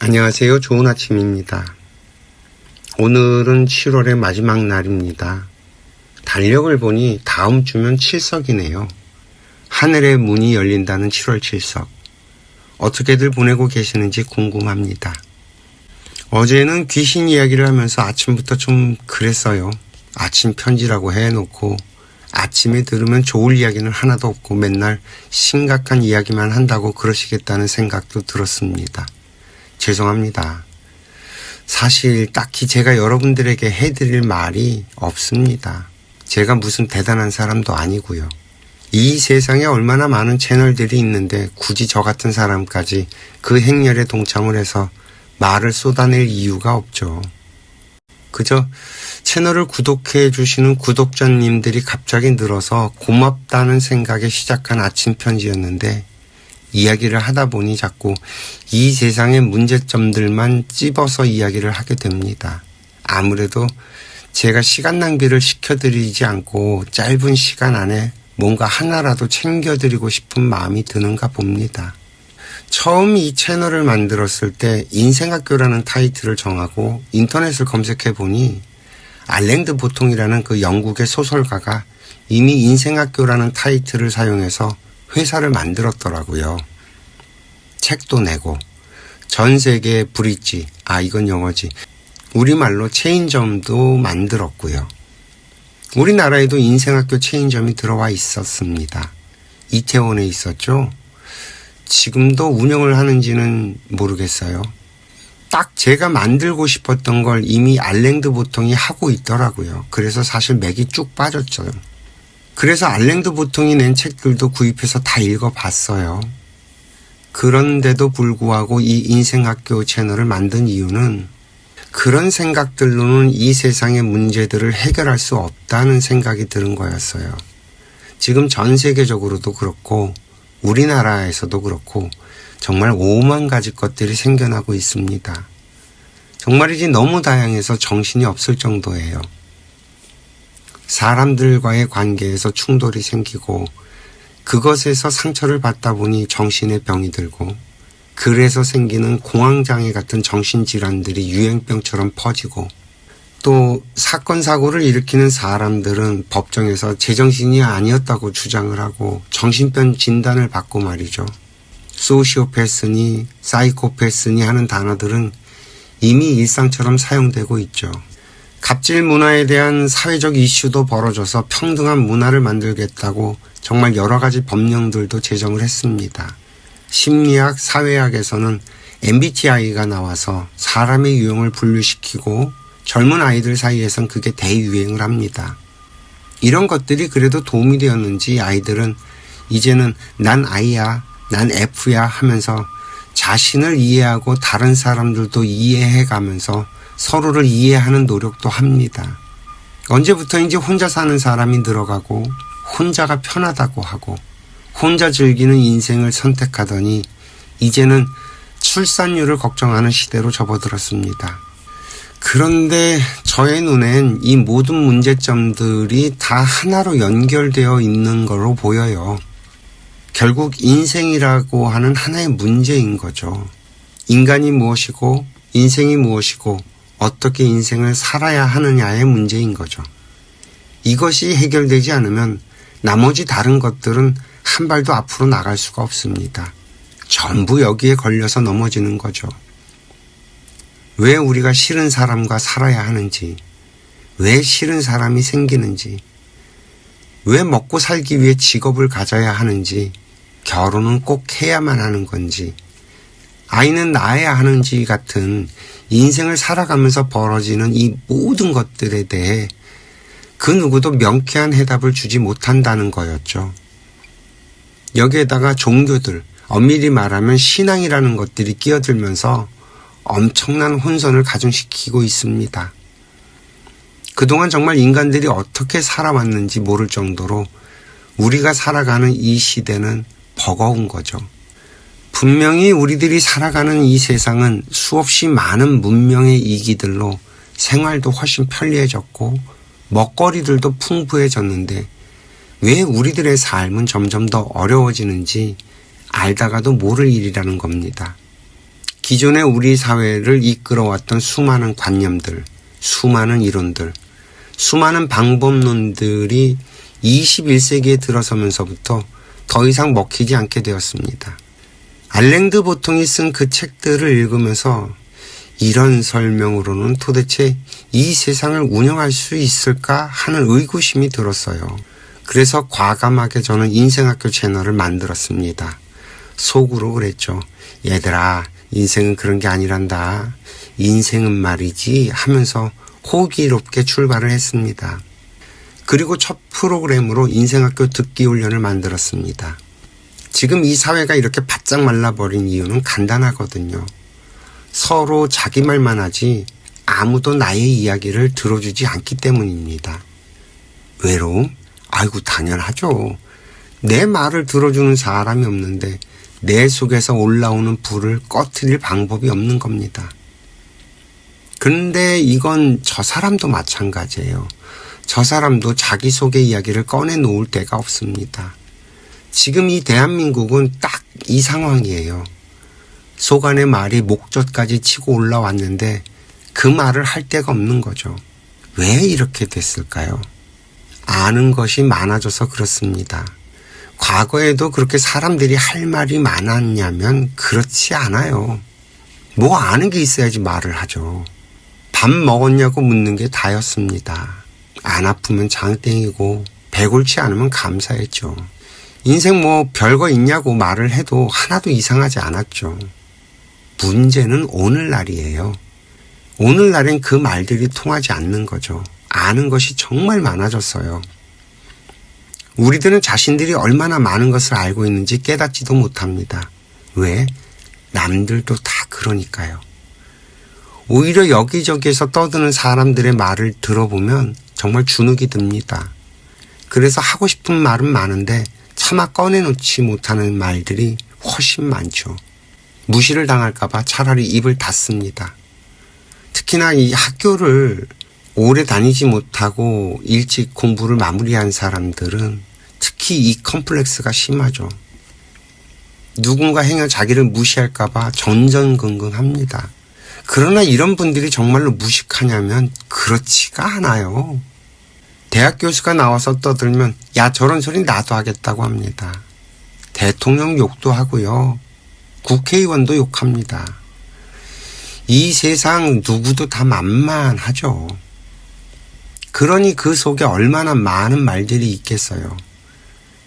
안녕하세요. 좋은 아침입니다. 오늘은 7월의 마지막 날입니다. 달력을 보니 다음 주면 칠석이네요. 하늘의 문이 열린다는 7월 칠석. 어떻게들 보내고 계시는지 궁금합니다. 어제는 귀신 이야기를 하면서 아침부터 좀 그랬어요. 아침 편지라고 해놓고 아침에 들으면 좋을 이야기는 하나도 없고 맨날 심각한 이야기만 한다고 그러시겠다는 생각도 들었습니다. 죄송합니다. 사실 딱히 제가 여러분들에게 해드릴 말이 없습니다. 제가 무슨 대단한 사람도 아니고요. 이 세상에 얼마나 많은 채널들이 있는데 굳이 저 같은 사람까지 그 행렬에 동참을 해서 말을 쏟아낼 이유가 없죠. 그저 채널을 구독해 주시는 구독자님들이 갑자기 늘어서 고맙다는 생각에 시작한 아침 편지였는데 이야기를 하다 보니 자꾸 이 세상의 문제점들만 찝어서 이야기를 하게 됩니다. 아무래도 제가 시간 낭비를 시켜드리지 않고 짧은 시간 안에 뭔가 하나라도 챙겨드리고 싶은 마음이 드는가 봅니다. 처음 이 채널을 만들었을 때 인생학교라는 타이틀을 정하고 인터넷을 검색해 보니 알랭드 보통이라는 그 영국의 소설가가 이미 인생학교라는 타이틀을 사용해서 회사를 만들었더라고요. 책도 내고 전 세계 브릿지, 이건 영어지. 우리말로 체인점도 만들었고요. 우리나라에도 인생학교 체인점이 들어와 있었습니다. 이태원에 있었죠. 지금도 운영을 하는지는 모르겠어요. 딱 제가 만들고 싶었던 걸 이미 알랭드 보통이 하고 있더라고요. 그래서 사실 맥이 쭉 빠졌죠. 그래서 알랭드 보통이 낸 책들도 구입해서 다 읽어봤어요. 그런데도 불구하고 이 인생학교 채널을 만든 이유는 그런 생각들로는 이 세상의 문제들을 해결할 수 없다는 생각이 드는 거였어요. 지금 전 세계적으로도 그렇고 우리나라에서도 그렇고 정말 오만 가지 것들이 생겨나고 있습니다. 정말이지 너무 다양해서 정신이 없을 정도예요. 사람들과의 관계에서 충돌이 생기고 그것에서 상처를 받다 보니 정신의 병이 들고 그래서 생기는 공황장애 같은 정신질환들이 유행병처럼 퍼지고 또 사건 사고를 일으키는 사람들은 법정에서 제정신이 아니었다고 주장을 하고 정신병 진단을 받고 말이죠. 소시오패스니 사이코패스니 하는 단어들은 이미 일상처럼 사용되고 있죠. 갑질 문화에 대한 사회적 이슈도 벌어져서 평등한 문화를 만들겠다고 정말 여러 가지 법령들도 제정을 했습니다. 심리학, 사회학에서는 MBTI가 나와서 사람의 유형을 분류시키고 젊은 아이들 사이에선 그게 대유행을 합니다. 이런 것들이 그래도 도움이 되었는지 아이들은 이제는 난 I야, 난 F야 하면서 자신을 이해하고 다른 사람들도 이해해가면서 서로를 이해하는 노력도 합니다. 언제부터인지 혼자 사는 사람이 늘어가고 혼자가 편하다고 하고 혼자 즐기는 인생을 선택하더니 이제는 출산율을 걱정하는 시대로 접어들었습니다. 그런데 저의 눈엔 이 모든 문제점들이 다 하나로 연결되어 있는 걸로 보여요. 결국 인생이라고 하는 하나의 문제인 거죠. 인간이 무엇이고 인생이 무엇이고 어떻게 인생을 살아야 하느냐의 문제인 거죠. 이것이 해결되지 않으면 나머지 다른 것들은 한 발도 앞으로 나갈 수가 없습니다. 전부 여기에 걸려서 넘어지는 거죠. 왜 우리가 싫은 사람과 살아야 하는지, 왜 싫은 사람이 생기는지, 왜 먹고 살기 위해 직업을 가져야 하는지, 결혼은 꼭 해야만 하는 건지, 아이는 낳아야 하는지 같은 인생을 살아가면서 벌어지는 이 모든 것들에 대해 그 누구도 명쾌한 해답을 주지 못한다는 거였죠. 여기에다가 종교들, 엄밀히 말하면 신앙이라는 것들이 끼어들면서 엄청난 혼선을 가중시키고 있습니다. 그동안 정말 인간들이 어떻게 살아왔는지 모를 정도로 우리가 살아가는 이 시대는 버거운 거죠. 분명히 우리들이 살아가는 이 세상은 수없이 많은 문명의 이기들로 생활도 훨씬 편리해졌고 먹거리들도 풍부해졌는데 왜 우리들의 삶은 점점 더 어려워지는지 알다가도 모를 일이라는 겁니다. 기존의 우리 사회를 이끌어왔던 수많은 관념들, 수많은 이론들, 수많은 방법론들이 21세기에 들어서면서부터 더 이상 먹히지 않게 되었습니다. 알랭드 보통이 쓴 그 책들을 읽으면서 이런 설명으로는 도대체 이 세상을 운영할 수 있을까 하는 의구심이 들었어요. 그래서 과감하게 저는 인생학교 채널을 만들었습니다. 속으로 그랬죠. 얘들아, 인생은 그런 게 아니란다. 인생은 말이지 하면서 호기롭게 출발을 했습니다. 그리고 첫 프로그램으로 인생학교 듣기 훈련을 만들었습니다. 지금 이 사회가 이렇게 바짝 말라버린 이유는 간단하거든요. 서로 자기 말만 하지 아무도 나의 이야기를 들어주지 않기 때문입니다. 외로움? 아이고 당연하죠. 내 말을 들어주는 사람이 없는데 내 속에서 올라오는 불을 꺼트릴 방법이 없는 겁니다. 그런데 이건 저 사람도 마찬가지예요. 저 사람도 자기 속의 이야기를 꺼내놓을 데가 없습니다. 지금 이 대한민국은 딱 이 상황이에요. 속 안의 말이 목젖까지 치고 올라왔는데 그 말을 할 데가 없는 거죠. 왜 이렇게 됐을까요? 아는 것이 많아져서 그렇습니다. 과거에도 그렇게 사람들이 할 말이 많았냐면 그렇지 않아요. 뭐 아는 게 있어야지 말을 하죠. 밥 먹었냐고 묻는 게 다였습니다. 안 아프면 장땡이고 배 골치 않으면 감사했죠. 인생 뭐 별거 있냐고 말을 해도 하나도 이상하지 않았죠. 문제는 오늘날이에요. 오늘날엔 그 말들이 통하지 않는 거죠. 아는 것이 정말 많아졌어요. 우리들은 자신들이 얼마나 많은 것을 알고 있는지 깨닫지도 못합니다. 왜? 남들도 다 그러니까요. 오히려 여기저기에서 떠드는 사람들의 말을 들어보면 정말 주눅이 듭니다. 그래서 하고 싶은 말은 많은데 차마 꺼내놓지 못하는 말들이 훨씬 많죠. 무시를 당할까봐 차라리 입을 닫습니다. 특히나 이 학교를 오래 다니지 못하고 일찍 공부를 마무리한 사람들은 특히 이 컴플렉스가 심하죠. 누군가 행여 자기를 무시할까봐 전전긍긍합니다. 그러나 이런 분들이 정말로 무식하냐면 그렇지가 않아요. 대학 교수가 나와서 떠들면 야 저런 소리 나도 하겠다고 합니다. 대통령 욕도 하고요. 국회의원도 욕합니다. 이 세상 누구도 다 만만하죠. 그러니 그 속에 얼마나 많은 말들이 있겠어요.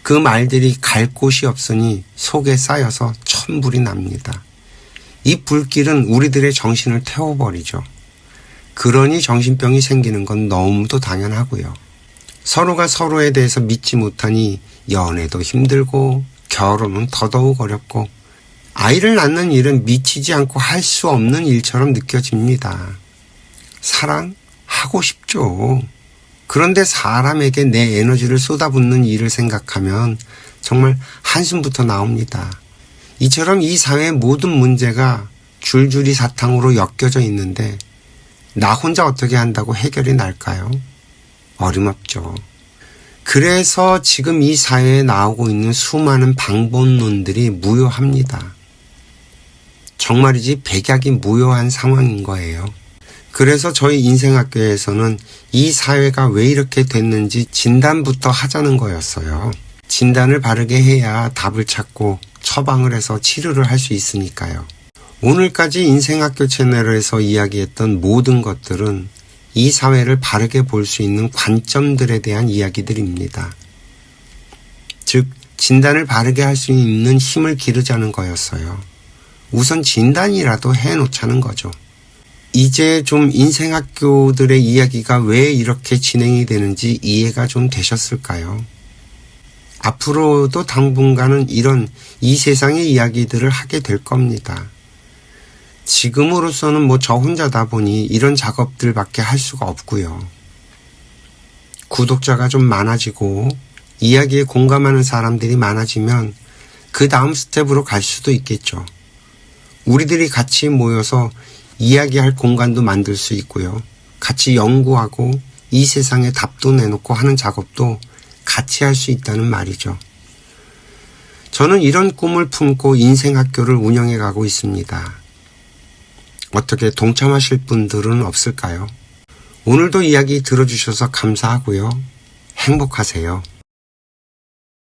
그 말들이 갈 곳이 없으니 속에 쌓여서 천불이 납니다. 이 불길은 우리들의 정신을 태워버리죠. 그러니 정신병이 생기는 건 너무도 당연하고요. 서로가 서로에 대해서 믿지 못하니 연애도 힘들고 결혼은 더더욱 어렵고 아이를 낳는 일은 미치지 않고 할 수 없는 일처럼 느껴집니다. 사랑하고 싶죠. 그런데 사람에게 내 에너지를 쏟아붓는 일을 생각하면 정말 한숨부터 나옵니다. 이처럼 이 사회의 모든 문제가 줄줄이 사탕으로 엮여져 있는데 나 혼자 어떻게 한다고 해결이 날까요? 어림없죠. 그래서 지금 이 사회에 나오고 있는 수많은 방법론들이 무효합니다. 정말이지 백약이 무효한 상황인 거예요. 그래서 저희 인생학교에서는 이 사회가 왜 이렇게 됐는지 진단부터 하자는 거였어요. 진단을 바르게 해야 답을 찾고 처방을 해서 치료를 할 수 있으니까요. 오늘까지 인생학교 채널에서 이야기했던 모든 것들은 이 사회를 바르게 볼 수 있는 관점들에 대한 이야기들입니다. 즉, 진단을 바르게 할 수 있는 힘을 기르자는 거였어요. 우선 진단이라도 해놓자는 거죠. 이제 좀 인생학교들의 이야기가 왜 이렇게 진행이 되는지 이해가 좀 되셨을까요? 앞으로도 당분간은 이런 이 세상의 이야기들을 하게 될 겁니다. 지금으로서는 뭐 저 혼자다 보니 이런 작업들밖에 할 수가 없고요. 구독자가 좀 많아지고 이야기에 공감하는 사람들이 많아지면 그 다음 스텝으로 갈 수도 있겠죠. 우리들이 같이 모여서 이야기할 공간도 만들 수 있고요. 같이 연구하고 이 세상에 답도 내놓고 하는 작업도 같이 할 수 있다는 말이죠. 저는 이런 꿈을 품고 인생학교를 운영해 가고 있습니다. 어떻게 동참하실 분들은 없을까요? 오늘도 이야기 들어주셔서 감사하고요. 행복하세요.